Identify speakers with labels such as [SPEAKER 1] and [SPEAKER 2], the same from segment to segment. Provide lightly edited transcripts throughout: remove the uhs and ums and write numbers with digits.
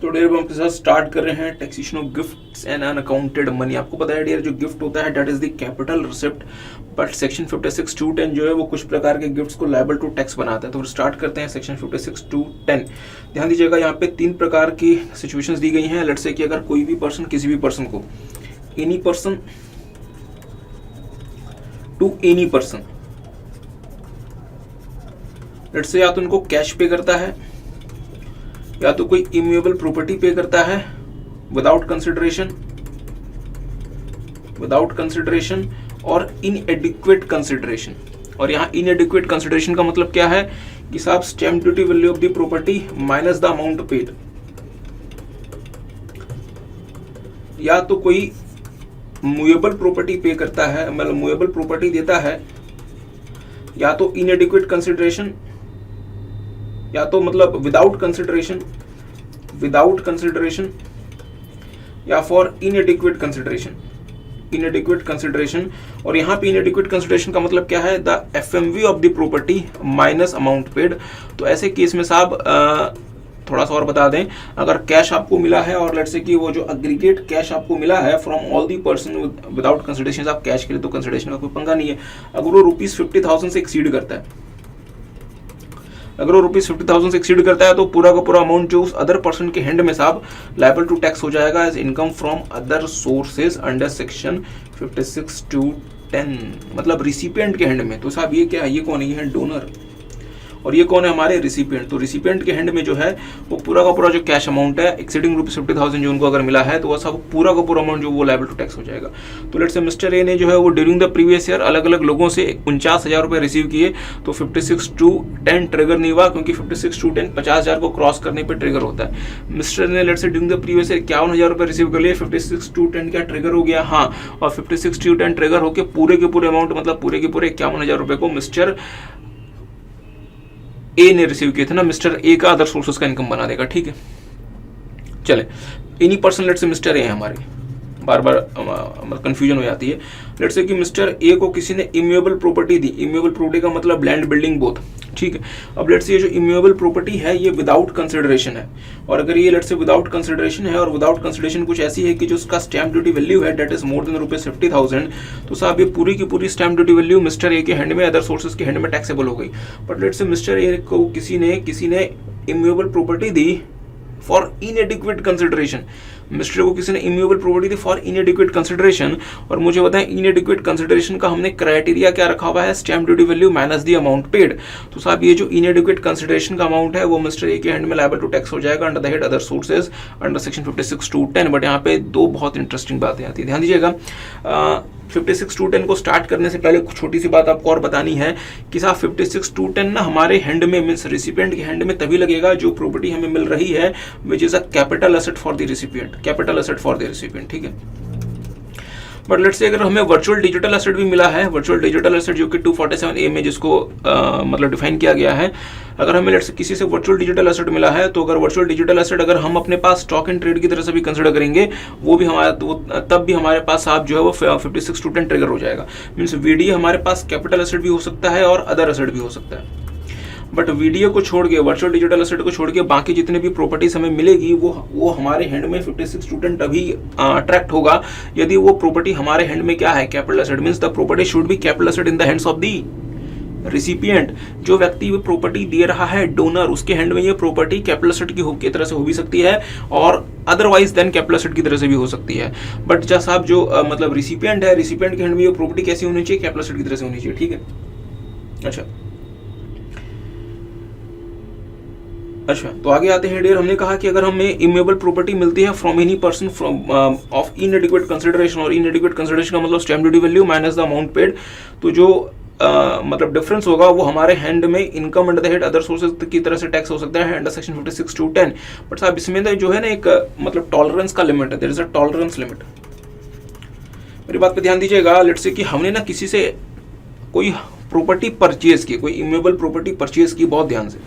[SPEAKER 1] तो डियर हम आपके साथ स्टार्ट कर रहे हैं taxation of gifts and unaccounted money. आपको पता है डियर जो गिफ्ट होता है that is the capital receipt, but section 56(2)(10 जो है वो कुछ प्रकार के गिफ्ट्स को लायबल टू टैक्स बनाता है। तो स्टार्ट करते हैं सेक्शन 56(2)(10। ध्यान दीजिएगा यहाँ पे 3 प्रकार की सिचुएशंस दी गई हैं। लेट्स से कि अगर कोई भी पर्सन किसी भी पर्सन को any person to any person, let's say या तो उनको कैश पे करता है या तो कोई इम्यूएबल प्रॉपर्टी पे करता है विदाउट कंसिडरेशन और इनएडिक्वेट कंसिडरेशन। और यहाँ इनएडिक्वेट कंसिडरेशन का मतलब क्या है कि साहब stamp duty value of the property minus the amount paid, या तो कोई मूवेबल प्रॉपर्टी पे करता है मतलब मूवेबल प्रॉपर्टी देता है, या तो इनएडिक्वेट कंसिडरेशन, या तो मतलब विदाउट कंसिडरेशन या फॉर इनएडिक्वेट कंसिडरेशन। और यहाँ पे इनएडिक्वेट कंसिडरेशन का मतलब क्या है, the FMV of the property minus amount paid. तो ऐसे केस में साहब थोड़ा सा और बता दें, अगर कैश आपको मिला है और लेट्स से कि वो जो एग्रीगेट कैश आपको मिला है from all the person without consideration, आप कैश के लिए तो कंसिडरेशन का कोई पंगा नहीं है। अगर वो ₹50,000 से एक्सीड करता है, अगर वो ₹50,000 से एक्सीड करता है तो पूरा का पूरा अमाउंट जो उस अदर पर्सन के हैंड में साहब लायबल टू टैक्स हो जाएगा as income from other sources under section 56(2)(10, मतलब रिसिपिएंट के हैंड में। तो साहब ये क्या है, ये कौन है, ये है डोनर और ये कौन है हमारे रिसिपिएंट। तो रिसिपिएंट के हैंड में जो है वो पूरा का पूरा जो कैश अमाउंट है एक्सीडिंग ₹50,000 जो उनको अगर मिला है तो वह सब पूरा का पूरा अमाउंट जो वो लायबल टू टैक्स हो जाएगा। तो लेट्स से मिस्टर ए ने जो है वो ड्यूरिंग द प्रीवियस ईयर अलग अलग लोगों से 49,000 रुपए रिसीव किए, तो 56(2)(10 ट्रिगर नहीं हुआ क्योंकि 56(2)(10) 50,000 को क्रॉस करने पर ट्रिगर होता है। मिस्टर ने let's say during the previous year 51,000 रुपए रिसीव कर लिए, 56(2)(10 क्या ट्रिगर हो गया, हाँ, और 56(2)(10 ट्रिगर होकर पूरे के पूरे अमाउंट मतलब पूरे के पूरे 51,000 रुपए को मिस्टर ए ने रिसीव किए थे ना, मिस्टर ए का अदर सोर्सेस का इनकम बना देगा। ठीक है, चले any person late say mister ए है हमारे, बार बार कंफ्यूजन हो जाती है। लेट से कि मिस्टर ए को किसी ने इम्यूएबल प्रॉपर्टी दी, इम्यूएबल प्रॉपर्टी का मतलब लैंड बिल्डिंग बोथ, ठीक है। अब लेट से ये जो इम्यूएबल प्रॉपर्टी है ये विदाउट कंसिडरेशन है, और अगर ये लेट से विदाउट कंसिडरेशन है और विदाउट कंसिडरेशन कुछ ऐसी है कि जो उसका स्टैम्प ड्यूटी वैल्यू है डेट इज मोर देन ₹50,000, तो साहब ये पूरी की पूरी stamp duty value mister A के हैंड में अदर सोर्सेज के हैंड में टैक्सेबल हो गई। But let say mister A को किसी ने इम्यूएबल प्रॉपर्टी दी फॉर इनएडिक्वेट कंसिडरेशन, मिस्टर को किसी ने इम्यूएबल प्रॉपर्टी दी फॉर इनएडिक्वेट कंसिडरेशन, और मुझे बताएं इनएडिक्वेट कंसिडरेशन का हमने क्राइटेरिया क्या रखा हुआ है, stamp duty value minus the amount paid. तो साहब ये जो इनएडिक्वेट कंसिडरेशन का अमाउंट है वो मिस्टर ए के हैंड में लायबल टू टैक्स हो जाएगा under the head other sources under section 56(2)(10। But यहाँ पे 2 बहुत इंटरेस्टिंग बातें आती है, ध्यान दीजिएगा। 56(2)(10 को स्टार्ट करने से पहले छोटी सी बात आपको और बतानी है कि साहब 56(2)(10 ना हमारे हैंड में मींस रिसिपिएंट के हैंड में तभी लगेगा जो प्रॉपर्टी हमें मिल रही है which is a capital asset for the recipient, capital asset for the recipient, ठीक है। बट लेट्स से अगर हमें वर्चुअल डिजिटल एसेट भी मिला है, वर्चुअल डिजिटल एसेट जो कि 247A में जिसको मतलब डिफाइन किया गया है, अगर हमें लेट्स से किसी से वर्चुअल डिजिटल एसेट मिला है तो अगर वर्चुअल डिजिटल एसेट अगर हम अपने पास स्टॉक एंड ट्रेड की तरह से भी कंसिडर करेंगे वो भी हमारा तब भी हमारे पास साहब जो है वो 56(2)(10 ट्रिगर हो जाएगा। मीन्स वीडी हमारे पास कैपिटल एसेट भी हो सकता है और अदर एसेट भी हो सकता है, बट वीडियो को छोड़ के वर्चुअल डिजिटल एसेट को छोड़ के बाकी जितने भी प्रॉपर्टीज हमें मिलेगी वो हमारे हैंड में 56(2)(10 तभी अट्रैक्ट होगा यदि वो प्रॉपर्टी हमारे हैंड में क्या है, capital asset. Means the property should be capital asset in the hands of the recipient. जो व्यक्ति वो प्रॉपर्टी दे रहा है डोनर, उसके हैंड में ये प्रॉपर्टी कैपिटल एसेट की तरह से हो भी सकती है और अदरवाइज देन कैपिटल एसेट की तरह से भी हो सकती है। बट जब साहब जो मतलब रिसिपिएंट है, रिसिपिएंट के हैंड में ये प्रॉपर्टी कैसी होनी चाहिए, कैपिटल एसेट की तरह से होनी चाहिए, ठीक है। अच्छा तो आगे आते हैं डियर, हमने कहा कि अगर हमें इम्यूएबल प्रॉपर्टी मिलती है from any person from of इनएडिक्वेट consideration, और इनएडिक्वेट कंसिडरेशन का मतलब stamp duty value minus the amount paid, तो जो मतलब डिफरेंस होगा वो हमारे हैंड में income under the head other sources की तरह से टैक्स हो सकता है अंडर सेक्शन 56(2)(10। बट साहब इसमें जो है ना एक मतलब टॉलरेंस का लिमिट है, there is a tolerance limit. मेरी बात पे ध्यान दीजिएगा। लेट्स से कि हमने ना किसी से कोई प्रॉपर्टी परचेज की, कोई इम्यूएबल प्रॉपर्टी परचेज की, बहुत ध्यान से,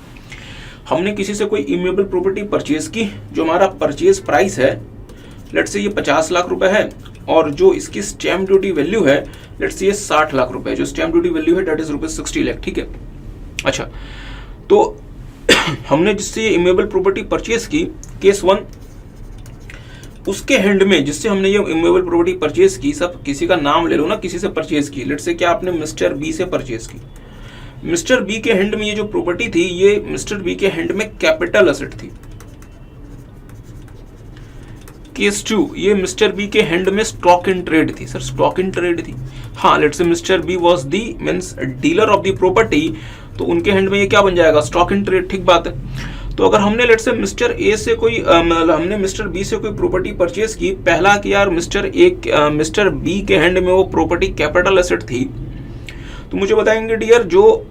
[SPEAKER 1] हमने किसी से कोई इम्यूएबल प्रॉपर्टी परचेज की, जो हमारा परचेज प्राइस है लेट्स से ये 50 लाख रुपए है, और जो इसकी स्टैम्प ड्यूटी वैल्यू है लेट्स से ये 60 लाख रुपए, जो स्टैम्प ड्यूटी वैल्यू है डेट इज ₹60 लाख, ठीक है। अच्छा तो हमने जिससे ये इम्यूएबल प्रॉपर्टी परचेज की, केस 1 उसके हैंड में जिससे हमने ये इमूवेबल प्रॉपर्टी परचेज की, सब किसी का नाम ले लो ना, किसी से परचेज की, लेट्स से क्या आपने मिस्टर बी से परचेज की, मिस्टर बी के हैंड में ये जो प्रॉपर्टी थी, ये मिस्टर बी के हैंड में कैपिटल एसेट थी। केस 2, ये मिस्टर बी के हैंड में स्टॉक इन ट्रेड थी। सर स्टॉक इन ट्रेड थी, हाँ, let's say mister B was the means dealer of the property, तो उनके हैंड में ये क्या बन जाएगा, स्टॉक इन ट्रेड, ठीक बात है। तो अगर हमने लेट्स से मिस्टर ए से कोई हमने मिस्टर बी से कोई प्रॉपर्टी परचेज की, पहला कि यार मिस्टर बी के हैंड में वो प्रॉपर्टी कैपिटल एसेट थी, तो मुझे बताएंगे डियर, जो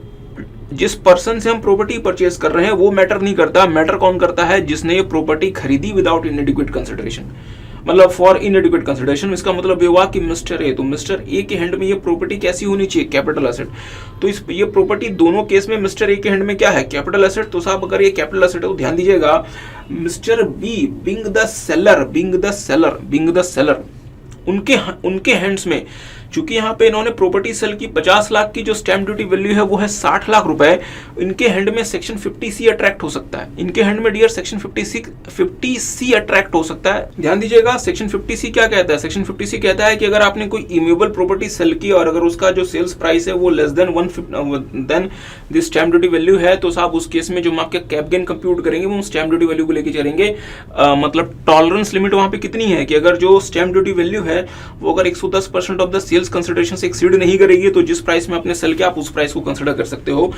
[SPEAKER 1] जिस पर्सन से हम प्रॉपर्टी परचेज कर रहे हैं वो मैटर नहीं करता, मैटर कौन करता है, जिसने ये प्रॉपर्टी खरीदी विदाउट इनएडिक्वेट कंसिडरेशन, मतलब फॉर इनएडिक्वेट कंसिडरेशन। इसका मतलब ये हुआ कि मिस्टर ए, तो मिस्टर ए के हैंड में ये प्रॉपर्टी कैसी होनी चाहिए, कैपिटल एसेट। तो ये प्रॉपर्टी दोनों केस में मिस्टर ए के हैंड में क्या है, कैपिटल एसेट। तो साहब अगर ये कैपिटल एसेट है तो ध्यान दीजिएगा, mister be being the seller, उनके हैंड्स में, चूंकि यहाँ पे इन्होंने प्रॉपर्टी सेल की 50 लाख की, जो स्टैम्प ड्यूटी वैल्यू है वो है 60 लाख रुपए, इनके हैंड में सेक्शन 50C अट्रैक्ट हो सकता है, इनके हैंड में डियर सेक्शन 50C अट्रैक्ट हो सकता है। ध्यान दीजिएगा, सेक्शन 50C क्या कहता है, सेक्शन 50C कहता है कि अगर आपने कोई इमूवेबल प्रॉपर्टी सेल की और अगर उसका जो सेल्स प्राइस है वो less than the stamp duty value है, तो साहब उस केस में जो हम आपके कैप गेन कंप्यूट करेंगे वो स्टैम्प ड्यूटी वैल्यू को लेके चलेंगे। मतलब टॉलरेंस लिमिट वहां पे कितनी है कि अगर जो स्टैम्प ड्यूटी वैल्यू है वो अगर 110% ऑफ द सेल्स कंसिडरेशन से एक्सीड नहीं करेगी, तो जिस प्राइस में आपने सेल किया आप उस प्राइस को कंसिडर कर सकते हो।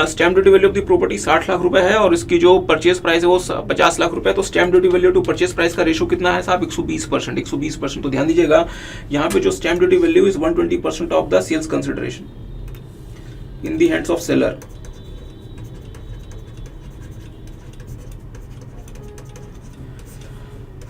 [SPEAKER 1] Stamp duty value of the property 60 lakh रुपए है और इसकी जो परचेज प्राइस है वो 50 लाख रुपए है, तो stamp duty value to purchase price का रेशो कितना है साहब, 120%। तो ध्यान दीजिएगा, यहाँ पे जो stamp duty value is 120% of the sales consideration in the hands of seller.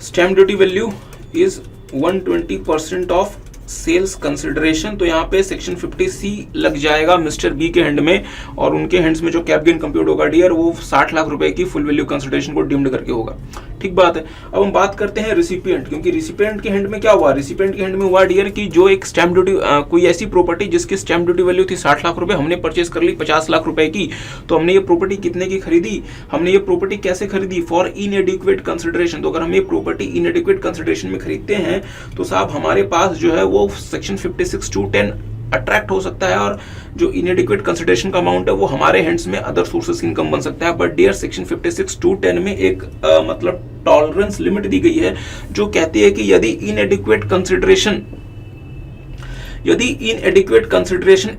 [SPEAKER 1] Stamp duty value is 120% of sales consideration. तो यहाँ पे सेक्शन 50C लग जाएगा मिस्टर बी के हैंड में, और उनके हैंड्स में जो कैप गेन कंप्यूट होगा डियर वो 60 लाख रुपए की फुल वैल्यू कंसिडरेशन को डिम्ड करके होगा, ठीक बात है। अब हम बात करते हैं रिसिपिएंट, क्योंकि रिसिपिएंट के हैंड में क्या हुआ, रिसिपिएंट के हैंड में हुआ डियर कि जो एक स्टैम्प ड्यूटी कोई ऐसी प्रॉपर्टी जिसकी स्टैम्प ड्यूटी वैल्यू थी 60 लाख रुपए, हमने परचेज कर ली 50 लाख रुपए की, तो हमने ये प्रॉपर्टी कितने की खरीदी, हमने ये प्रॉपर्टी कैसे खरीदी, फॉर इनएडिक्वेट कंसिडरेशन। तो अगर हम ये प्रॉपर्टी इनएडिक्वेट कंसिडरेशन में खरीदते हैं तो साहब हमारे पास जो है वो सेक्शन 56(2)(10) अट्रैक्ट हो सकता है, और जो इनएडिक्वेट कंसिडरेशन का अमाउंट है वो हमारे हैंड्स में अदर सोर्सेस की इनकम बन सकता है। बट डियर सेक्शन 56(2)(10) में एक मतलब टॉलरेंस लिमिट दी गई है जो कहती है कि यदि इनएडिक्वेट कंसिडरेशन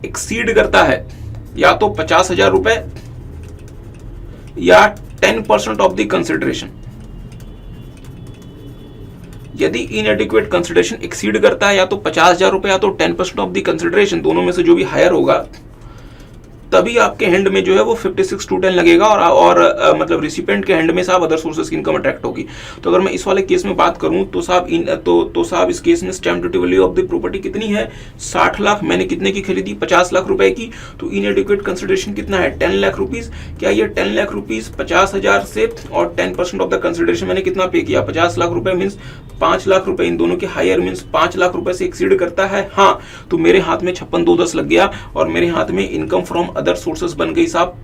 [SPEAKER 1] एक्सीड करता है या तो 50,000 रुपए या 10% ऑफ द कंसिडरेशन, यदि इनएडिक्वेट कंसिडरेशन एक्सीड करता है या तो 50,000 रुपए या तो 10% ऑफ द कंसिडरेशन, दोनों में से जो भी हायर होगा, तभी आपके हैंड में जो है वो 56(2)(10) लगेगा, और मतलब रिसिपेंट के हैंड में साहब अदर सोर्सेस की इनकम अट्रैक्ट होगी। तो अगर मैं इस वाले केस में बात करूं तो साहब तो साहब इस केस में stamp duty value of the property कितनी है, 60 लाख, मैंने कितने की खरीदी, 50 लाख रुपए की, तो इनएडिक्वेट कंसिडरेशन कितना है, 10 लाख रुपीज। क्या ये 10 लाख रुपीज 50,000 से और 10% ऑफ द कंसिडरेशन मैंने कितना पे किया, 50 लाख रुपए मीन्स 5 लाख रुपए, इन दोनों के हायर मीन्स 5 लाख रुपए से एक्सीड करता है, हाँ, तो मेरे हाथ में 56,210 लग गया और मेरे हाथ में इनकम फ्रॉम अदर सोर्सेस बन गई साहब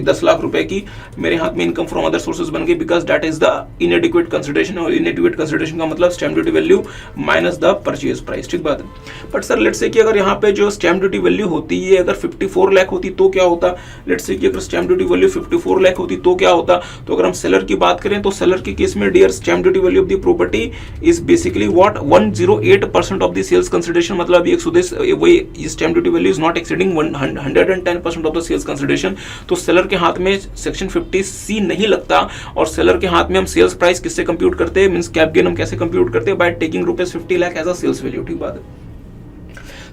[SPEAKER 1] 10 लाख रुपए की मेरे हाथ में इनकम फ्रॉम अदर सोर्सेस बन गई, because that is the इनएडिक्वेट consideration, और इनएडिक्वेट कंसिडरेशन का मतलब stamp duty value minus the purchase price, ठीक बात है। बट सर लेट्स से कि अगर यहाँ पे जो स्टैम्प ड्यूटी वैल्यू होती है अगर 54 लाख होती तो क्या होता, लेट्स से कि अगर स्टैम्प ड्यूटी वैल्यू 54 लाख होती तो क्या होता, तो अगर हम सेलर की बात करें तो सेलर के केस में dear stamp duty value of the property is basically what 108% of the sales consideration, मतलब ये stamp duty value is not exceeding 110% of the sales consideration. तो सेलर के हाथ में सेक्शन 50C नहीं लगता, और सेलर के हाथ में हम सेल्स प्राइस किससे कंप्यूट करते हैं, मींस कैप गेन हम कैसे कंप्यूट करते हैं, by taking ₹50 lakh as a sales value, ठीक बात है।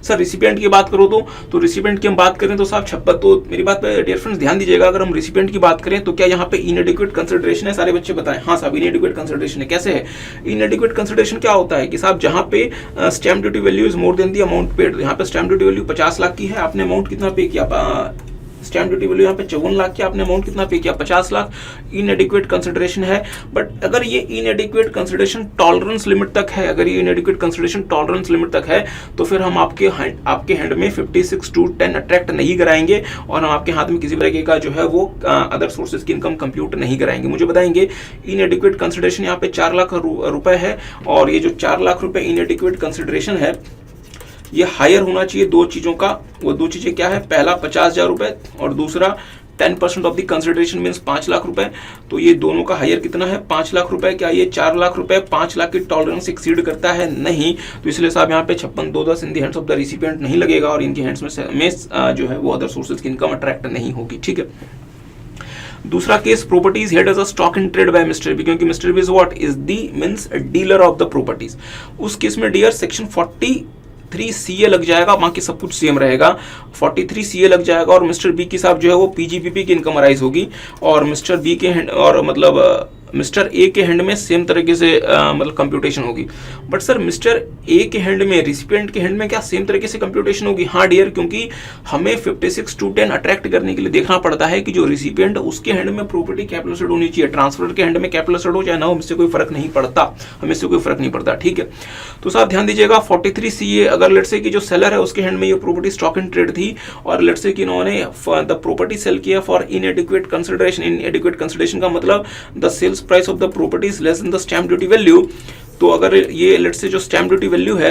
[SPEAKER 1] सर रिसिपिएंट की बात करो तो रिसिपिएंट की हम बात करें तो साहब 56, तो मेरी बात पे डियर फ्रेंड्स ध्यान दीजिएगा, अगर हम रिसिपिएंट की बात करें तो क्या यहाँ पे इनएडिक्वेट कंसिडरेशन है, सारे बच्चे बताएं, हाँ साहब इनएडिक्वेट कंसिडरेशन है। कैसे है इनएडिक्वेट कंसिडरेशन, क्या होता है कि साहब जहाँ पे stamp duty value is more then the amount paid, यहाँ पे स्टैम्प ड्यूटी वैल्यू 50 लाख की है, आपने अमाउंट कितना पे किया स्टैम्प ड्यूटी वैल्यू यहाँ पे 54 लाख की, आपने अमाउंट कितना पे किया 50 लाख, इनएडिक्वेट कंसिडरेशन है। बट अगर ये इनएडिक्वेट कंसिडरेशन टॉलरेंस लिमिट तक है, अगर ये इनएडिक्वेट कंसिडरेशन टॉलरेंस लिमिट तक है तो फिर हम आपके हैंड में 56,210 अट्रैक्ट नहीं कराएंगे और हम आपके हाथ में किसी तरीके का जो है वो अदर सोर्सेज की इनकम कंप्यूट नहीं कराएंगे। मुझे बताएंगे इनएडिक्वेट कंसिडरेशन यहाँ पे 4 लाख रुपए है और ये जो 4 लाख रुपए इनएडिक्वेट कंसिडरेशन है ये हायर होना चाहिए दो चीजों का। वो दो चीजें क्या है, पहला 50,000 रुपए और दूसरा 10% of the consideration means 5 lakh रुपए। तो ये दोनों का हायर कितना है 5 लाख रुपए। क्या ये 4 लाख रुपए 5 लाख की टॉलरेंस एक्सीड करता है? नहीं। तो इसलिए साहब यहाँ पे 56,210 in the hands of the recipient नहीं लगेगा और इनके हैंड्स में जो है वो अदर सोर्सेज की इनकम अट्रैक्ट नहीं होगी। ठीक है। दूसरा case, properties held as a stock in trade by mister B, क्योंकि mister B is what is the means dealer of the properties. उस केस में डियर सेक्शन 43 CA लग जाएगा, बाकी सब कुछ सेम रहेगा। 43 CA लग जाएगा और मिस्टर बी की साहब जो है वो PGPP की इनकम अराइज होगी और मिस्टर बी के हैंड और मतलब मिस्टर ए के हैंड में सेम तरीके से मतलब कंप्यूटेशन होगी। बट सर मिस्टर ए के हैंड में, रिसिपिएंट के हैंड में क्या सेम तरीके से कंप्यूटेशन होगी? हाँ डियर, क्योंकि हमें 56,210 अट्रैक्ट करने के लिए देखना पड़ता है कि जो रिसिपिएंट उसके हैंड में प्रॉपर्टी कैपिटल एसेट होनी चाहिए। ट्रांसफर के हैंड में कैपिटल एसेट हो चाहे ना हो, इससे कोई फर्क नहीं पड़ता, हमें इससे कोई फर्क नहीं पड़ता। ठीक है। तो साहब ध्यान दीजिएगा 43 CA, अगर लेट्स से कि जो सेलर है उसके हैंड में ये प्रॉपर्टी स्टॉक इन ट्रेड थी और लेट्स से कि इन्होंने द प्रॉपर्टी सेल किया for inadequate consideration. Inadequate consideration का मतलब the sales price of the property is less than the stamp duty value. तो अगर ये लेट्स से जो स्टैम्प ड्यूटी वैल्यू है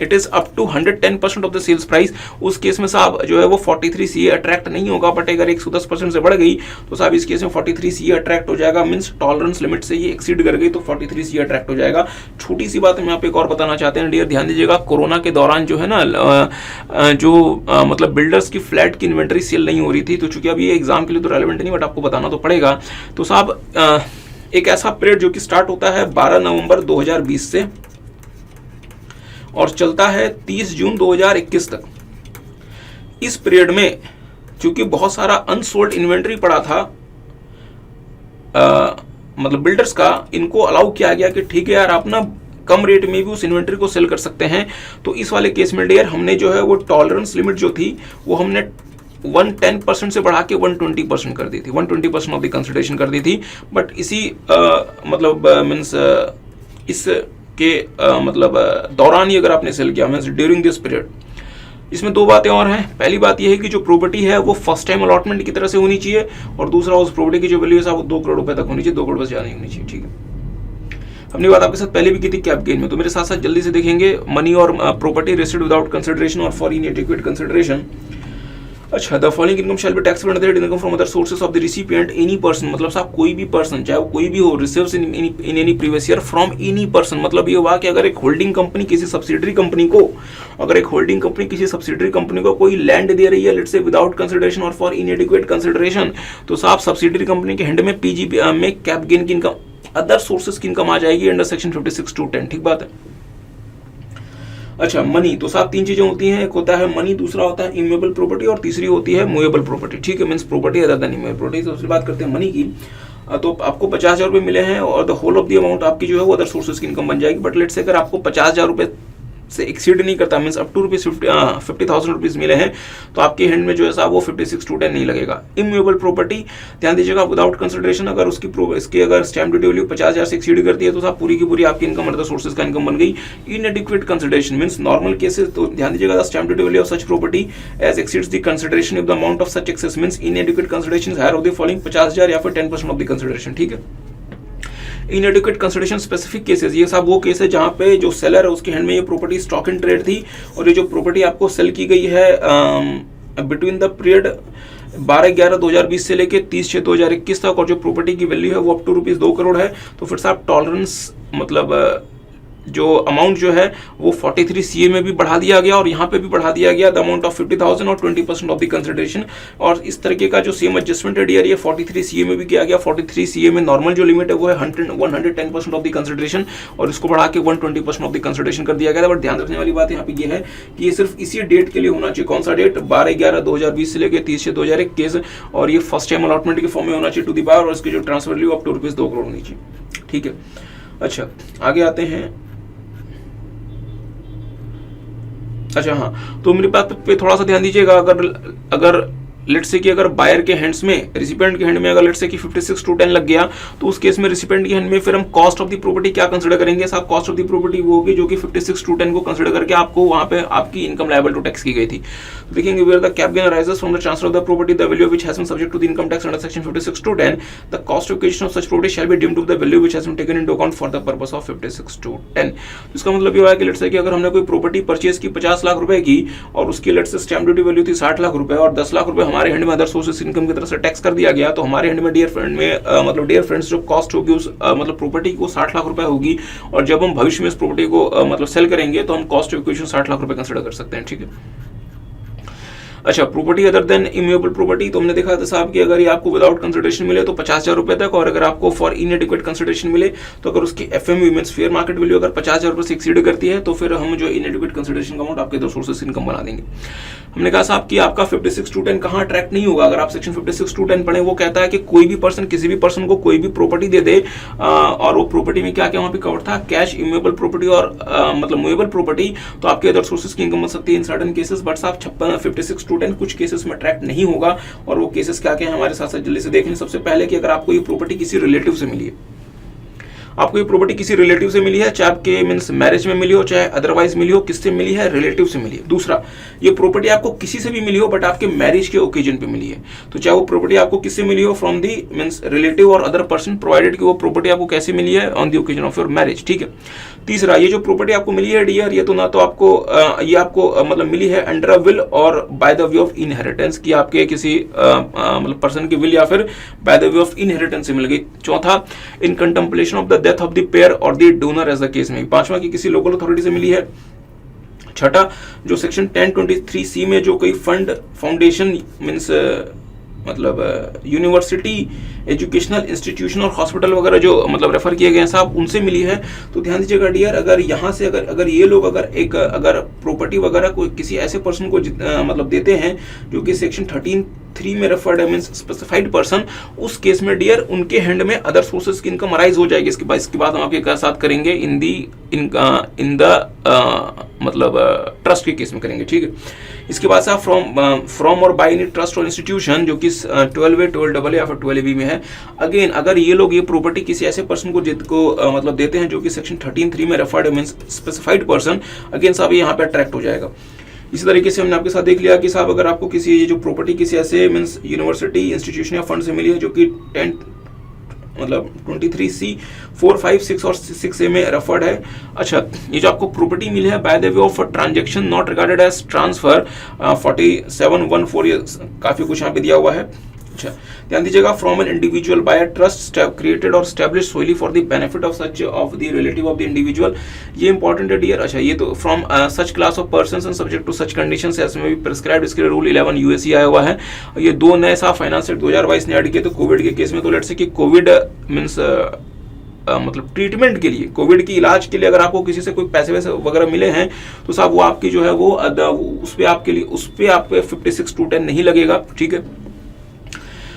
[SPEAKER 1] it is up to 110% of the sales price, उस case में साहब जो है वो 43 CA अट्रैक्ट नहीं होगा। बट अगर 110% से बढ़ गई तो साहब इस केस में 43 CA अट्रैक्ट हो जाएगा, मींस टॉलरेंस लिमिट से ये एक्सीड कर गई तो 43 CA अट्रैक्ट हो जाएगा। छोटी सी बात हम यहाँ पे एक और बताना चाहते हैं डियर, ध्यान दीजिएगा। कोरोना के दौरान जो है ना मतलब बिल्डर्स की फ्लैट की इन्वेंट्री सेल नहीं हो रही थी, तो चूंकि अब ये एग्जाम के लिए तो रेलेवेंट नहीं बट आपको बताना तो पड़ेगा। तो साहब एक ऐसा पीरियड जो कि स्टार्ट होता है 12 नवंबर 2020 से और चलता है 30 जून 2021 तक। इस पीरियड में चूंकि बहुत सारा अनसोल्ड इन्वेंट्री पड़ा था मतलब बिल्डर्स का, इनको अलाउ किया गया कि ठीक है यार आप ना कम रेट में भी उस इन्वेंट्री को सेल कर सकते हैं। तो इस वाले केस में डियर हमने जो है वो टॉलरेंस लिमिट जो थी वो हमने 110% से बढ़ा के 120% कर दी थी, 120% ऑफ द कंसिडरेशन कर दी थी। बट इसी मतलब मीन्स इसके मतलब दौरान ही अगर आपने सेल किया मीन्स ड्यूरिंग दिस पीरियड, इसमें दो बातें और हैं। पहली बात यह है कि जो प्रॉपर्टी है वो फर्स्ट टाइम अलॉटमेंट की तरह से होनी चाहिए और दूसरा उस प्रॉपर्टी की जो वैल्यू है वो 2 करोड़ रुपए तक होनी चाहिए, 2 करोड़ से ज्यादा नहीं होनी चाहिए। ठीक है। हमने बात आपके साथ पहले भी की थी कैप गेन में, तो मेरे साथ साथ जल्दी से देखेंगे मनी और प्रॉपर्टी रिसीव्ड विदाउट कंसिडरेशन और फॉर इनएडिक्वेट कंसिडरेशन। अच्छा, the following income shall be taxable under income from other sources of the recipient any person, मतलब साहब कोई भी पर्सन चाहे वो कोई भी हो, receives in any previous year from any person. मतलब ये हुआ कि अगर एक होल्डिंग कंपनी किसी सब्सिडरी कंपनी को, अगर एक होल्डिंग कंपनी किसी सब्सिडरी कंपनी को कोई लैंड दे रही है लेट्स से विदाउट कंसिडरेशन और फॉर इनएडिक्वेट कंसिडरेशन, तो साहब सब्सिडरी कंपनी के हैंड में PGP में कैप गेन की इनकम, अदर सोर्सेज की इनकम आ जाएगी अंडर सेक्शन 56(2)(10)। ठीक बात है। अच्छा, मनी, तो साहब 3 चीजें होती हैं, एक होता है मनी, दूसरा होता है इमूवेबल प्रॉपर्टी और तीसरी होती है मूवेबल प्रॉपर्टी। ठीक है, means property other than immovable property. तो उसकी बात करते हैं मनी की, तो आपको 50,000 रुपए मिले हैं और the whole of the amount आपकी जो है वो अदर सोर्सेज की इनकम बन जाएगी। बट लेट्स से अगर आपको 50,000 रुपए से एक्सीड नहीं करता मींस अप टू 50,000 रुपीज मिले हैं तो आपके हैंड में जो है साहब वो 56(2)(10) नहीं लगेगा। इमूवेबल प्रॉपर्टी ध्यान दीजिएगा विदाउट कंसिडरेशन, अगर इसकी अगर स्टैम्प ड्यूटी वैल्यू 50,000 से एक्सीड करती है तो साहब पूरी की पूरी आपकी इनकम अदर सोर्सेज का इनकम बन गई। Inadequate consideration means normal cases, तो ध्यान दीजिएगा stamp duty value of such property as exceeds the consideration if the amount of such excess means inadequate consideration is higher of the following 50,000 या फिर 10% of the consideration. ठीक है। इनएडिक्वेट consideration specific cases, ये सब वो केस है जहां पे जो सेलर है उसके हैंड में ये प्रॉपर्टी स्टॉक इन ट्रेड थी और ये जो प्रॉपर्टी आपको सेल की गई है बिटवीन द पीरियड 12/11/2020 से लेके 30/6/2021 तक और जो प्रॉपर्टी की वैल्यू है वो अप टू ₹2 करोड़ है, तो फिर साहब टॉलरेंस मतलब जो अमाउंट जो है वो 43 CA में भी बढ़ा दिया गया और यहाँ पे भी बढ़ा दिया गया द अमाउंट ऑफ 50,000 और 20% ऑफ द कंसिडरेशन। और इस तरीके का जो सेम एडजस्टमेंट है डियर ये 43 CA में भी किया गया। 43 CA में नॉर्मल जो लिमिट है वो है 110% ऑफ द कंसिडरेशन और इसको बढ़ा के 120% ऑफ द कंसिडरेशन कर दिया गया था। बट ध्यान रखने वाली बात यहाँ पे ये है कि ये सिर्फ इसी डेट के लिए होना चाहिए। कौन सा डेट? 12/11/2020 से लेकर 30/6/2021 और ये फर्स्ट टाइम अलॉटमेंट के फॉर्म में होना चाहिए टू द बायर और इसकी जो transfer value up to ₹2 crore होनी चाहिए। ठीक है। अच्छा, आगे आते हैं। अच्छा हाँ, तो मेरी बात पे थोड़ा सा ध्यान दीजिएगा। अगर लेट्स से कि अगर बायर के हैंड्स में, रिसिपेंट के हैंड में अगर लेट्स से कि 56 to 10 लग गया, तो उस केस में रिसिपेंट के हैंड में फिर हम कॉस्ट ऑफ द प्रॉपर्टी क्या कंसीडर करेंगे साहब? कॉस्ट ऑफ द प्रॉपर्टी वो होगी जो कि 56 to 10 को कंसीडर करके आपको वहां पे आपकी इनकम लायबल टू टैक्स की गई थी। तो देखेंगे where the cap gain arises from the transfer of the property the value which has been subject to the income tax under section 56 to 10 the cost of acquisition of such property shall be deemed to the value which has been taken into account for the purpose of 56 to 10। इसका मतलब ये हुआ कि let's say कि अगर हमने कोई property purchase की 50 लाख रुपए की और उसकी let's say stamp duty value थी 60 लाख रुपए और 10 लाख रुपए हमारे हैंड में अदर सोर्सेस इनकम की तरफ से टैक्स कर दिया गया, तो हमारे हैंड में डियर फ्रेंड्स जो कॉस्ट होगी उस मतलब प्रॉपर्टी को 60 लाख रुपए होगी, और जब हम भविष्य में इस प्रॉपर्टी को मतलब सेल करेंगे तो हम कॉस्ट ऑफ एक्विजिशन 60 लाख रुपए कंसीडर कर सकते हैं। ठीक है। अच्छा, property other than immovable property, तो हमने देखा था साहब कि अगर ये आपको विदाउट कंसिडरेशन मिले तो 50,000 रुपए तक, और अगर आपको फॉर इनएडिक्वेट कंसिडरेशन मिले तो अगर उसकी FMV means fair market value अगर 50,000 रुपए से एक्सीड करती है तो फिर हम जो इनएडिक्वेट कंसिडरेशन का अमाउंट आपके दो सोर्सेस इनकम बना देंगे। हमने कहा साहब कि आपका 56 to 10 कहां अट्रैक्ट नहीं होगा। अगर आप सेक्शन 56 to 10 पढ़े, वो कहता है कि कोई भी पर्सन किसी भी पर्सन को कोई भी प्रॉपर्टी दे दे, और वो प्रॉपर्टी में क्या क्या वहां पे कवर था, कैश, इमूवेबल प्रॉपर्टी और मतलब मूवेबल प्रॉपर्टी, तो आपके अदर सोर्सेस की इनकम बन सकती है इन सर्टेन केसेस। बट साहब 56 to 10 कुछ केसेस में अट्रैक्ट नहीं होगा, और वो केसेस क्या क्या है हमारे साथ साथ जल्दी से देख लें। सबसे पहले कि अगर आपको ये प्रॉपर्टी किसी रिलेटिव से मिली है, आपको ये प्रॉपर्टी किसी रिलेटिव से मिली है, चाहे आपके मींस मैरिज में मिली हो, चाहे अदरवाइज मिली हो, किससे मिली है? रिलेटिव से मिली है। दूसरा, ये प्रॉपर्टी आपको किसी से भी मिली हो बट आपके मैरिज के ओकेजन पे मिली है, तो चाहे वो प्रॉपर्टी आपको किससे मिली हो, फ्रॉम दी मींस रिलेटिव और अदर पर्सन, प्रोवाइडेड कि वो प्रॉपर्टी आपको कैसे मिली है, on the occasion of your marriage. ठीक है। तीसरा, ये जो प्रॉपर्टी आपको मिली है डियर, ये तो ना तो आपको ये आपको मतलब मिली है अंडर अ विल और by the way of inheritance, कि आपके किसी मतलब पर्सन की विल या फिर by the way of inheritance से मिल गई। चौथा, in contemplation of the death of the payer और the donor as the case में। पांचवा, की किसी लोकल अथॉरिटी से मिली है। छठा, जो सेक्शन 1023C में जो कोई फंड, फाउंडेशन मींस मतलब यूनिवर्सिटी, एजुकेशनल इंस्टीट्यूशन और हॉस्पिटल वगैरह जो मतलब रेफर किए गए हैं साहब, उनसे मिली है। तो ध्यान दीजिएगा डियर, अगर यहाँ से अगर ये लोग अगर प्रॉपर्टी वगैरह को किसी ऐसे पर्सन को मतलब देते हैं जो कि सेक्शन 13(3) में रेफर्ड है मींस स्पेसिफाइड पर्सन, उस केस में डियर उनके हैंड में अदर सोर्सेज की इनकम अराइज हो जाएगी। इसके बाद हम आपके साथ करेंगे इन द मतलब ट्रस्ट के केस में करेंगे। ठीक है। इसके बाद साहब फ्रॉम और बाय एनी ट्रस्ट और इंस्टीट्यूशन, जो कि 12A, 12AA या फिर 12AB में है। अगेन, अगर ये लोग ये प्रॉपर्टी किसी ऐसे पर्सन को मतलब देते हैं जो कि सेक्शन 13(3) में रेफर्ड है मींस स्पेसिफाइड पर्सन, अगेन साहब यहाँ पे अट्रैक्ट हो जाएगा। इसी तरीके से हमने आपके साथ देख लिया कि साहब अगर आपको किसी ये जो प्रॉपर्टी किसी ऐसे मींस यूनिवर्सिटी, इंस्टीट्यूशन या फंड से मिली है जो कि 23C, 4, 5, 6 और 6A में रेफर्ड है। अच्छा, ये जो आपको प्रॉपर्टी मिली है by the way of transaction not regarded as transfer, 4714, ये काफी कुछ यहाँ पे दिया हुआ है। अच्छा, ध्यान दीजिएगा, from an individual by a trust created और established solely for the benefit of such of the relative of the individual, ये इंपॉर्टेंट है डियर। अच्छा, ये तो from such class of persons and subject to such conditions as में भी prescribed, इसके rule 11 USC आया हुआ है। ये दो नए साहब फाइनेंस एक्ट 2022 ने ऐड किए। तो कोविड के केस में तो लेट्स से कि कोविड मींस मतलब ट्रीटमेंट के लिए, कोविड की इलाज के लिए अगर आपको किसी से कोई पैसे वैसे वगैरह मिले हैं तो साहब वो आपकी जो है वो उस पे आपके 56 to 10 नहीं लगेगा। ठीक है।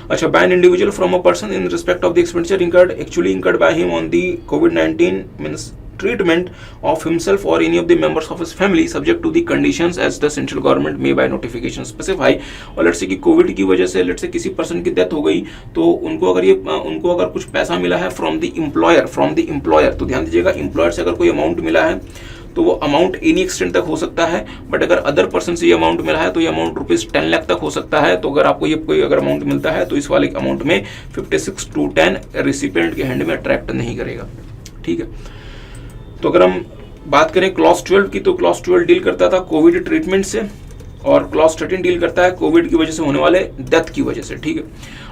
[SPEAKER 1] अच्छा, by an individual from a person in respect of the expenditure incurred by him on the COVID-19 means treatment of himself or any of the members of his family subject to the conditions as the central government may by notification specify। और let's say कि Covid की वजह से let's say किसी person की death हो गई तो उनको अगर कुछ पैसा मिला है फ्रॉम द एम्प्लॉयर, तो ध्यान दीजिएगा, एम्प्लॉयर से अगर कोई अमाउंट मिला है तो वो अमाउंट एनी एक्सटेंट तक हो सकता है, बट अगर अदर पर्सन से ये अमाउंट मिला है तो ये अमाउंट ₹10 लाख तक हो सकता है। तो अगर आपको ये कोई अगर अमाउंट मिलता है तो इस वाले अमाउंट में 56 to 10 रिसिपिएंट के हैंड में अट्रैक्ट नहीं करेगा। ठीक है। तो अगर हम बात करें क्लॉज 12 की, तो क्लॉज 12 डील करता था कोविड ट्रीटमेंट से, और क्लॉज 13 डील करता है कोविड की वजह से होने वाले डेथ की वजह से। ठीक है।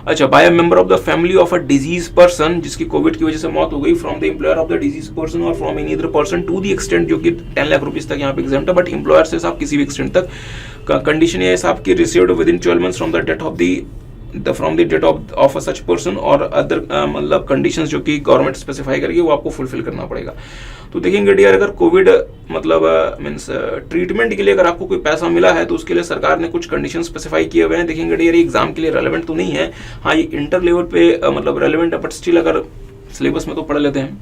[SPEAKER 1] अच्छा, by a member of the family of a deceased person, जिसकी कोविड की वजह से मौत हो गई, from the employer of the deceased person और from any other person to the extent, जो कि 10 लाख रुपीज तक यहाँ पे एग्जाम्प्ट है, बट एम्प्लॉयर से साहब किसी भी एक्सटेंट तक। कंडीशन ये है साहब की received within 12 months from the death of from the date of a such person, और अदर मतलब कंडीशंस जो कि गवर्नमेंट स्पेसिफाई करेगी वो आपको फुलफिल करना पड़ेगा। तो देखेंगे डियर, अगर कोविड मतलब मींस ट्रीटमेंट के लिए अगर आपको कोई पैसा मिला है तो उसके लिए सरकार ने कुछ कंडीशन स्पेसिफाई किए हुए हैं। देखेंगे डियर, ये एग्जाम के लिए रेलेवेंट तो नहीं है, हाँ ये इंटर लेवल पे मतलब रेलेवेंट है, बट स्टिल अगर सिलेबस में तो पढ़ लेते हैं।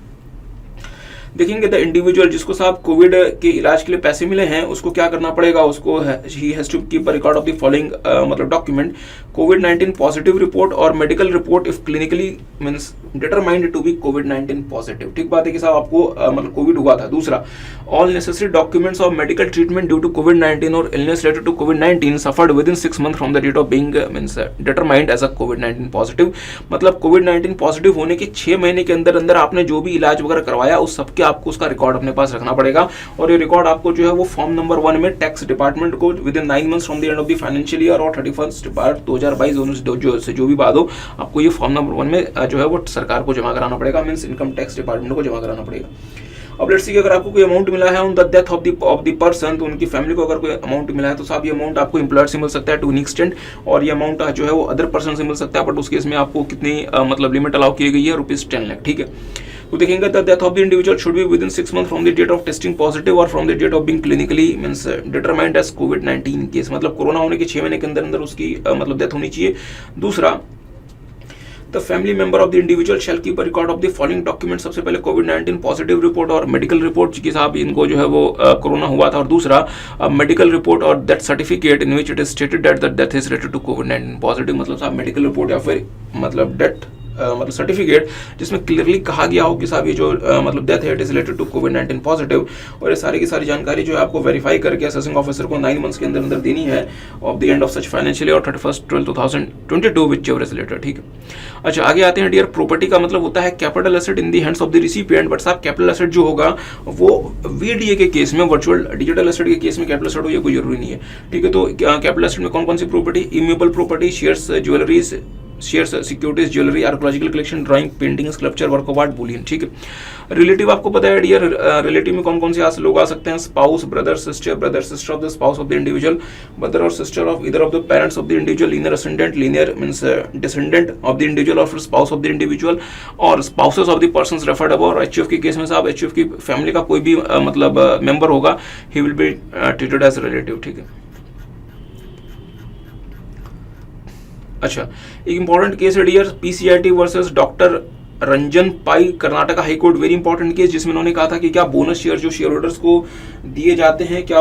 [SPEAKER 1] देखेंगे द इंडिविजुअल जिसको साहब कोविड के इलाज के लिए पैसे मिले हैं उसको क्या करना पड़ेगा, उसको ही has to keep a record of the following मतलब डॉक्यूमेंट, कोविड-19 पॉजिटिव रिपोर्ट और medical report if clinically means determined to be कोविड-19 पॉजिटिव। ठीक बात है कि साहब आपको मतलब कोविड हुआ था। दूसरा, all necessary documents of medical treatment due to कोविड-19 और इलनेस रिलेटेड टू कोविड-19 suffered within 6 month from the date of being means determined as a कोविड-19 पॉजिटिव। मतलब कोविड-19 पॉजिटिव होने के 6 महीने के अंदर अंदर आपने जो भी इलाज वगैरह करवाया उस सबके आपको उसका रिकॉर्ड अपने पास रखना पड़ेगा। और ये रिकॉर्ड आपको जो है वो फॉर्म नंबर 1 में टैक्स डिपार्टमेंट को with in 9 months from the end of the financial year और 31 मार्च 2022 जो भी बात हो, आपको ये फॉर्म नंबर 1 में जो है वो सरकार को जमा कराना पड़ेगा, मींस इनकम टैक्स डिपार्टमेंट को जमा कराना पड़ेगा। अब लेट्स सी कि अगर आपको कोई अमाउंट मिला है on the death of the person, तो उनकी फैमिली को अगर कोई अमाउंट मिला है तो साहब ये अमाउंट आपको एम्प्लॉयर से मिल सकता है टू एन एक्सटेंट, और ये अमाउंट जो है वो अदर पर्सन से मिल सकता है, बट उस केस में आपको कितनी मतलब लिमिट अलाउ की गई है, ₹10 लाख। ठीक है, तो देखेंगे the death of the individual should be within 6 month from the date of testing positive और from the date of being clinically means determined as कोविड-19 केस। मतलब कोरोना होने के 6 महीने के अंदर अंदर उसकी मतलब डेथ होनी चाहिए। दूसरा, the family member of the individual shell keep a record of the following document. सबसे पहले कोविड-19 पॉजिटिव रिपोर्ट और मेडिकल रिपोर्ट कि साहब इनको जो है वो कोरोना हुआ था, और दूसरा मेडिकल रिपोर्ट और that certificate in which it is stated that the death is related to कोविड-19 पॉजिटिव। मतलब साहब मेडिकल रिपोर्ट या फिर मतलब डेथ मतलब सर्टिफिकेट जिसमें क्लियरली कहा गया हो कि साहब ये जो मतलब डेथ है इट इज रिलेटेड टू कोविड-19 पॉजिटिव, और ये सारी की सारी जानकारी जो है आपको वेरीफाई करके असेसिंग ऑफिसर को 9 मंथ्स के अंदर अंदर देनी है of the end of such financial year 31/12/2022 which ever is related. ठीक है, अच्छा आगे आते हैं डियर। प्रॉपर्टी का मतलब होता है capital asset in the hands of the recipient, but साहब कैपिटल एसेट जो होगा वो वीडीए के केस में, वर्चुअल डिजिटल एसेट के केस में कैपिटल एसेट हो, ये कोई जरूरी नहीं है। ठीक है, तो कैपिटल एसेट में कौन कौन सी property, immovable property, shares, jewelleries, shares, securities, jewellery, archaeological collection, drawing, painting, sculpture, work of art, bullion. ठीक है, रिलेटिव आपको पता है डियर, रिलेटिव में कौन कौन से लोग आ सकते हैं, spouse, brother sister of the spouse of the individual, brother और sister of either of the parents of the individual, lineal ascendant, lineal means descendant of the individual और फिर स्पाउस ऑफ द इंडिविजुअल, और spouses of the persons referred above. और HUF के case में साहब HUF की family का कोई भी मतलब मेंबर होगा, he will be treated as relative. ठीक है, अच्छा एक इंपॉर्टेंट केस है dear, PCIT versus doctor Ranjan Pai, Karnataka high court, very important case, जिसमें उन्होंने कहा था कि क्या बोनस शेयर जो शेयर होल्डर्स को दिए जाते हैं क्या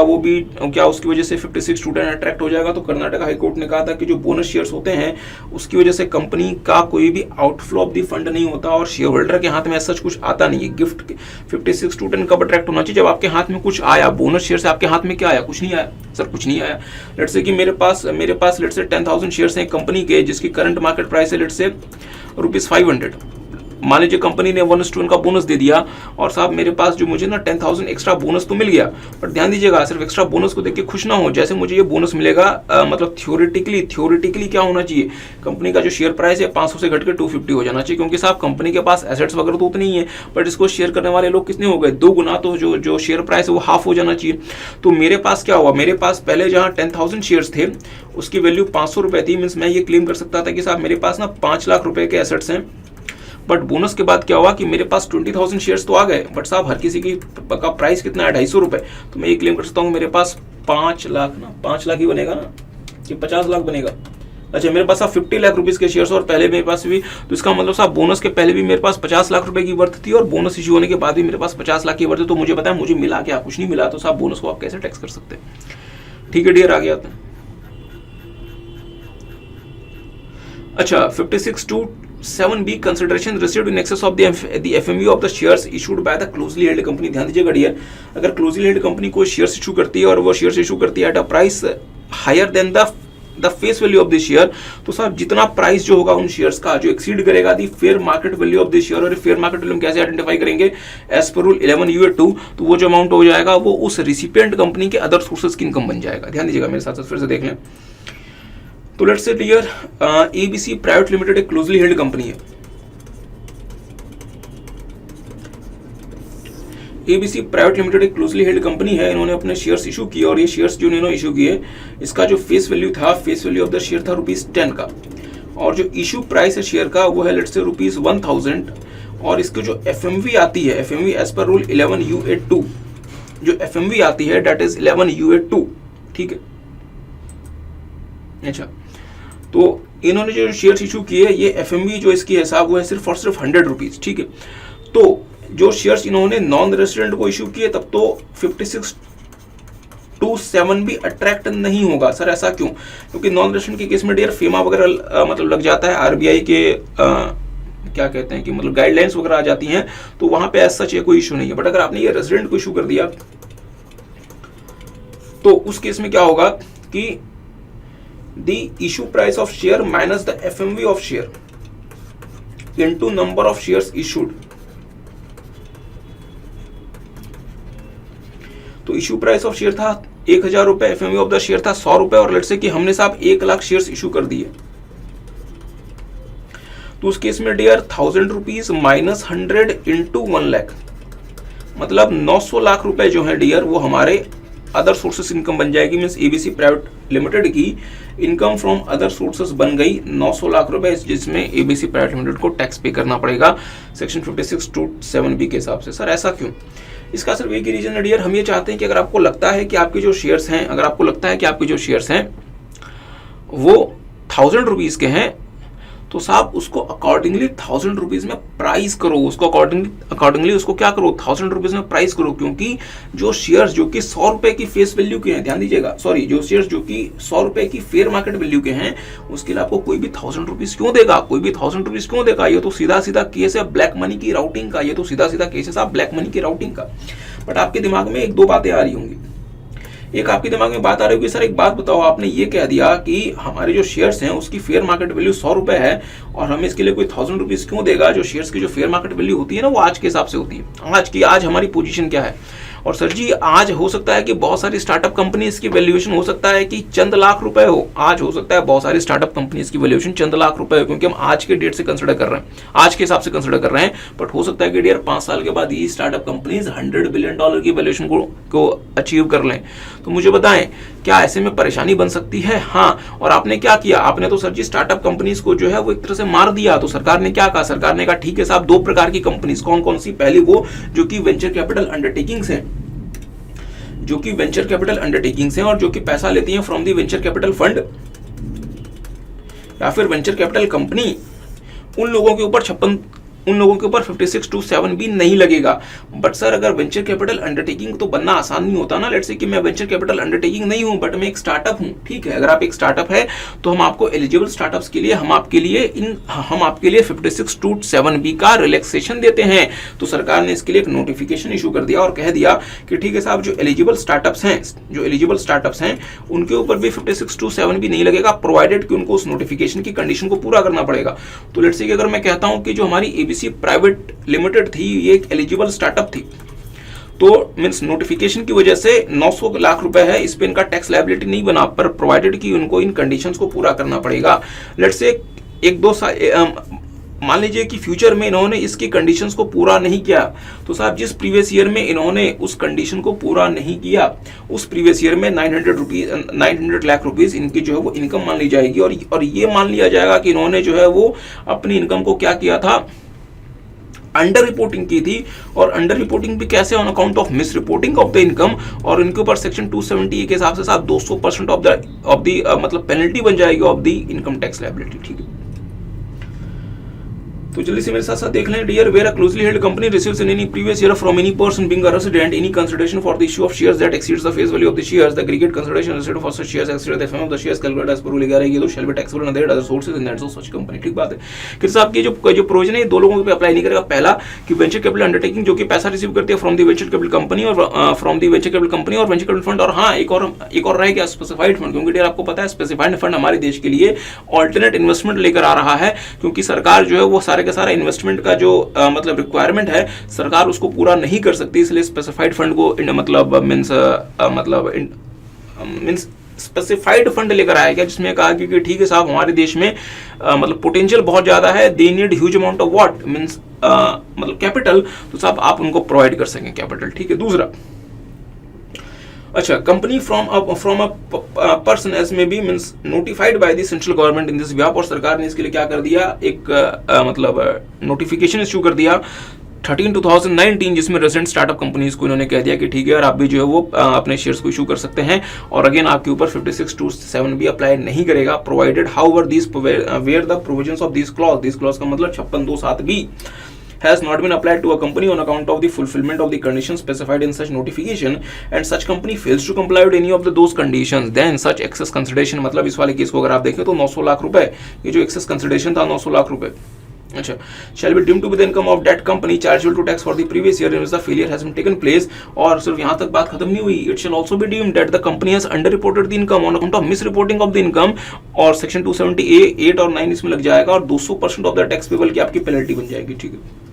[SPEAKER 1] उसकी वजह से 56 स्टूडेंट अट्रैक्ट हो जाएगा। तो कर्नाटका हाई कोर्ट ने कहा था कि जो बोनस शेयर्स होते हैं उसकी वजह से कंपनी का कोई भी आउटफ्लो ऑफ द फंड नहीं होता और शेयर होल्डर के हाथ में ऐसा कुछ आता नहीं है। गिफ्ट 56 स्टूडेंट कब अट्रैक्ट होना चाहिए, जब आपके हाथ में कुछ आया। बोनस शेयर से आपके हाथ में क्या आया, कुछ नहीं आया सर, कुछ नहीं आया। लेट्स से कि मेरे पास लेट्स से 10,000 शेयर्स हैं कंपनी के, जिसकी करंट मार्केट प्राइस है लेट्स से ₹500। मान लीजिए कंपनी ने 1:1 का बोनस दे दिया, और साहब मेरे पास जो मुझे ना 10,000 एक्स्ट्रा बोनस तो मिल गया, बट ध्यान दीजिएगा सिर्फ एक्स्ट्रा बोनस को देख के खुश ना हो। जैसे मुझे ये बोनस मिलेगा मतलब थियोरेटिकली क्या होना चाहिए, कंपनी का जो शेयर प्राइस है 500 से घट के 250 हो जाना चाहिए, क्योंकि साहब कंपनी के पास एसेट्स वगैरह तो उतने ही है, बट इसको शेयर करने वाले लोग कितने हो गए, 2 गुना, तो जो शेयर प्राइस है वो हाफ हो जाना चाहिए। तो मेरे पास क्या हुआ, मेरे पास पहले जहाँ 10,000 शेयर्स थे उसकी वैल्यू 500 रुपए थी, मीन्स मैं ये क्लेम कर सकता था कि साहब मेरे पास ना 5 लाख रुपए के एसेट्स हैं। बट बोनस के बाद क्या हुआ कि मेरे पास 20,000 शेयर्स तो आ गए, बट साहब हर किसी की का प्राइस कितना है, 250 रुपए, तो मैं ये क्लेम कर सकता हूँ मेरे पास 5 लाख ही बनेगा ना, कि 50 लाख बनेगा। अच्छा मेरे पास 50 लाख रुपीज के शेयर्स और पहले मेरे पास भी, तो इसका मतलब साहब बोनस के पहले भी मेरे पास 50 लाख रुपए की वर्थ थी और बोनस इश्यू होने के बाद भी मेरे पास 50 लाख की वर्थ है। तो मुझे पता है मुझे मिला क्या, कुछ नहीं मिला, तो साहब बोनस को आप कैसे टैक्स कर सकते हैं। ठीक है डियर, आगे आते हैं। अच्छा 56(2)(7)(b) consideration received in excess of the FMU of the shares issued by the closely held company। ध्यान दीजिएगा डियर, अगर क्लोजली हेल्ड कंपनी कोई शेयर्स इशू करती है और वो शेयर्स इशू करती है at a price higher than the face value of the share, तो साहब जितना प्राइस जो होगा उन शेयर्स का जो एक्सीड करेगा the fair market value of the share, और फेयर मार्केट वैल्यू हम कैसे आइडेंटिफाई करेंगे, एज पर रूल 11(2)(a)(2), तो वो जो अमाउंट हो जाएगा वो उस रिसिपिएंट कंपनी के अदर सोर्सेज की इनकम बन जाएगा। ध्यान दीजिएगा मेरे साथ फिर से देख लें। तो let's say dear ABC private limited एक क्लोजली हेल्ड कंपनी है। एबीसी प्राइवेट लिमिटेड एक क्लोजली हेल्ड कंपनी है, इन्होंने अपने शेयर्स इशू किए और ये शेयर्स जो इन्होंने इशू किए इसका जो face value of the share था ₹10 का, और जो इशू प्राइस है शेयर का वो है लेट्स से ₹1000, और इसकी जो एफएमवी आती है, FMV as per rule 11(u)(a)(2), जो एफएमवी आती है दैट इज 11(u)(a)(2। ठीक है, अच्छा तो इन्होंने जो शेयर्स इशू किए ये एफएमवी जो इसकी है साहब वो है सिर्फ और सिर्फ ₹100। ठीक है, तो जो शेयर्स इन्होंने नॉन रेसिडेंट को इशू किए तब तो 5627 भी अट्रैक्ट नहीं होगा। सर ऐसा क्यों? क्योंकि नॉन रेसिडेंट के केस में डियर फेमा वगैरह मतलब लग जाता है, आरबीआई के क्या कहते हैं कि मतलब गाइडलाइंस वगैरह आ जाती हैं, तो वहां पे ऐसा चाहिए कोई इशू नहीं है। बट अगर आपने ये रेसिडेंट को इशू कर दिया तो उस केस में क्या होगा कि the issue price of share minus the FMV of share into number of shares issued. तो इशू प्राइस ऑफ शेयर था 1000 रुपए, एफएमवी ऑफ द शेयर था 100 रुपए, और लेट्स से कि हमने साहब 1 लाख शेयर्स इशू कर दिए, तो उस केस में dear 1000 rupees minus 100 into 1 lakh, मतलब 900 लाख रुपए जो है डियर वो हमारे अदर सोर्सेस इनकम बन जाएगी। मींस एबीसी प्राइवेट लिमिटेड की इनकम फ्रॉम अदर सोर्सेस बन गई 900 लाख रुपए, जिसमें एबीसी प्राइवेट लिमिटेड को टैक्स पे करना पड़ेगा सेक्शन 56(2)(7)(b के हिसाब से। सर ऐसा क्यों? इसका सिर्फ एक ही रीजन है डियर, हम ये चाहते हैं कि अगर आपको लगता है कि आपके जो शेयर्स हैं, अगर आपको लगता है कि आपके जो शेयर्स हैं वो 1000 रुपीज के हैं, तो साहब उसको अकॉर्डिंगली 1000 रुपीज में प्राइस करो, उसको अकॉर्डिंगली उसको क्या करो 1000 रुपीज में प्राइस करो, क्योंकि जो शेयर्स जो कि 100 रुपए की फेस वैल्यू के हैं, ध्यान दीजिएगा, सॉरी, जो शेयर्स जो कि 100 रुपए की फेयर मार्केट वैल्यू के हैं, उसके लिए आपको कोई भी 1000 रुपीज क्यों देगा? कोई भी 1000 रुपीज क्यों देगा? ये तो सीधा सीधा केस है ब्लैक मनी की राउटिंग का, ये तो सीधा सीधा केस है साहब ब्लैक मनी की राउटिंग का। बट आपके दिमाग में एक दो बातें आ रही होंगी। एक आपके दिमाग में बात आ रही होगी, सर एक बात बताओ, आपने ये कह दिया कि हमारे जो शेयर्स हैं उसकी फेयर मार्केट वैल्यू 100 रुपए है और हमें इसके लिए कोई 1000 रुपीज क्यों देगा? जो शेयर्स की जो फेयर मार्केट वैल्यू होती है ना वो आज के हिसाब से होती है। आज हमारी पोजीशन क्या है? और सर जी आज हो सकता है कि बहुत सारी स्टार्टअप कंपनीज की वैल्यूएशन हो सकता है कि चंद लाख रुपए हो, आज हो सकता है बहुत सारी स्टार्टअप कंपनीज की वैल्यूएशन चंद लाख रुपए हो, क्योंकि हम आज के डेट से कंसिडर कर रहे हैं, आज के हिसाब से कंसिडर कर रहे हैं। बट हो सकता है कि डियर 5 साल के बाद ये स्टार्टअप कंपनीज $100 बिलियन की वैल्यूएशन को अचीव कर लें। तो मुझे बताएं क्या ऐसे में परेशानी बन सकती है? हाँ। और आपने क्या किया? आपने तो सर जी स्टार्टअप कंपनीज को जो है वो एक तरह से मार दिया। तो सरकार ने क्या कहा? सरकार ने कहा ठीक है साहब, 2 प्रकार की कंपनीज, कौन कौन सी? पहली वो जो कि वेंचर कैपिटल अंडरटेकिंग्स हैं, जो कि वेंचर कैपिटल अंडरटेकिंग्स हैं और जो कि पैसा लेती हैं from the venture capital fund या फिर वेंचर कैपिटल कंपनी, उन लोगों के ऊपर 56(2)(7)(b नहीं लगेगा। बट सर अगर वेंचर कैपिटल अंडरटेकिंग तो बनना आसान नहीं होता ना। लेट्स से कि मैं वेंचर कैपिटल अंडरटेकिंग नहीं हूं बट मैं एक स्टार्टअप हूं, ठीक है। अगर आप एक स्टार्टअप है तो हम आपको एलिजिबल स्टार्टअप्स के लिए हम आपके लिए 56(2)(7)(b का रिलैक्सेशन देते हैं। तो सरकार ने इसके लिए एक नोटिफिकेशन इशू कर दिया और कह दिया कि ठीक है साहब, जो एलिजिबल स्टार्टअप्स हैं उनके ऊपर भी 56(2)(7)(b नहीं लगेगा, प्रोवाइडेड कि उनको उस नोटिफिकेशन की कंडीशन को पूरा करना पड़ेगा। तो लेट्स से कि अगर मैं कहता हूं कि जो हमारी एबीसी प्राइवेट लिमिटेड थी ये एक एलिजिबल स्टार्टअप थी, तो मींस नोटिफिकेशन की वजह से 900 लाख रुपए है, इस पे इनका टैक्स लायबिलिटी नहीं बना, पर प्रोवाइडेड कि उनको इन कंडीशंस को पूरा करना पड़ेगा। लेट्स से एक दो मान लीजिए कि फ्यूचर में इन्होंने इसकी कंडीशंस को पूरा नहीं किया, तो साहब जिस प्रीवियस ईयर में इन्होंने उस कंडीशन को पूरा नहीं किया, उस प्रीवियस ईयर में 900 लाख रुपीस इनकी जो है वो इनकम मान ली जाएगी और ये मान लिया जाएगा कि इन्होंने जो है वो अपनी इनकम को क्या किया था, अंडर रिपोर्टिंग की थी। और अंडर रिपोर्टिंग भी कैसे? On account of miss reporting of the income, और इनके ऊपर सेक्शन 270 के हिसाब से साहब 200% ऑफ द मतलब पेनल्टी बन जाएगी of the income tax liability, ठीक है। तो जल्दी से मेरे साथ साथ देख लें dear, where a closely held company receives in any previous year from any person being a resident any consideration for the issue of shares that exceeds the face value of the shares, the aggregate consideration received for such shares exceed the FM of the shares calculated as per rule 11 ये तो shall be taxable on the other sources in that of such company, ठीक बात है। फिर साहब की जो provision है दो लोगों पे अप्लाई नहीं करेगा। पहला कि वेंचर कैपिटल अंडरटेकिंग जो कि पैसा रिसीव करती है from the venture capital company और from the venture capital company और वेंचर कैपिटल फंड, और हाँ एक और रह गया स्पेसिफाइड फंड, क्योंकि डियर आपको पता है स्पेसिफाइड फंड हमारे देश के लिए ऑल्टरनेट इन्वेस्टमेंट लेकर आ रहा है, क्योंकि सरकार जो है वो सारे का सारा इन्वेस्टमेंट का जो मतलब रिक्वायरमेंट है सरकार उसको पूरा नहीं कर सकती, इसलिए स्पेसिफाइड फंड को मींस स्पेसिफाइड फंड लेकर आया गया, जिसमें कहा कि ठीक है साहब हमारे देश में मतलब पोटेंशियल बहुत ज्यादा है, they need huge amount of what means मतलब कैपिटल, तो साहब आप उनको प्रोवाइड कर सकें कैपिटल, ठीक है। दूसरा, अच्छा, company from a person as may be means notified by the central government in this behalf, और सरकार ने इसके लिए क्या कर दिया, एक मतलब नोटिफिकेशन इशू कर दिया 13/2019, जिसमें रेसिडेंट स्टार्टअप कंपनीज को इन्होंने कह दिया कि ठीक है और आप भी जो है वो अपने शेयर्स को इशू कर सकते हैं, और अगेन आपके ऊपर 56(2)(7) अप्लाई नहीं करेगा, provided however this where the provisions of this clause का मतलब 56(2)(7) has not been applied to a company on account of the fulfillment of the conditions specified in such notification and such company fails to comply with any of those conditions, then such excess consideration, मतलब इस वाले case को अगर आप देखें तो 900 लाख रुपए, ये जो excess consideration था 900 लाख रुपए, अच्छा, shall be deemed to be the income of that company chargeable to tax for the previous year in which the failure has been taken place. और सिर्फ यहाँ तक बात खत्म नहीं हुई, it shall also be deemed that the company has underreported the income on account of misreporting of the income, और section 270A 8 और 9 इसमें लग जाएगा और 200% of the tax payable की आपकी पेनल्टी बन जाएगी, ठीक है।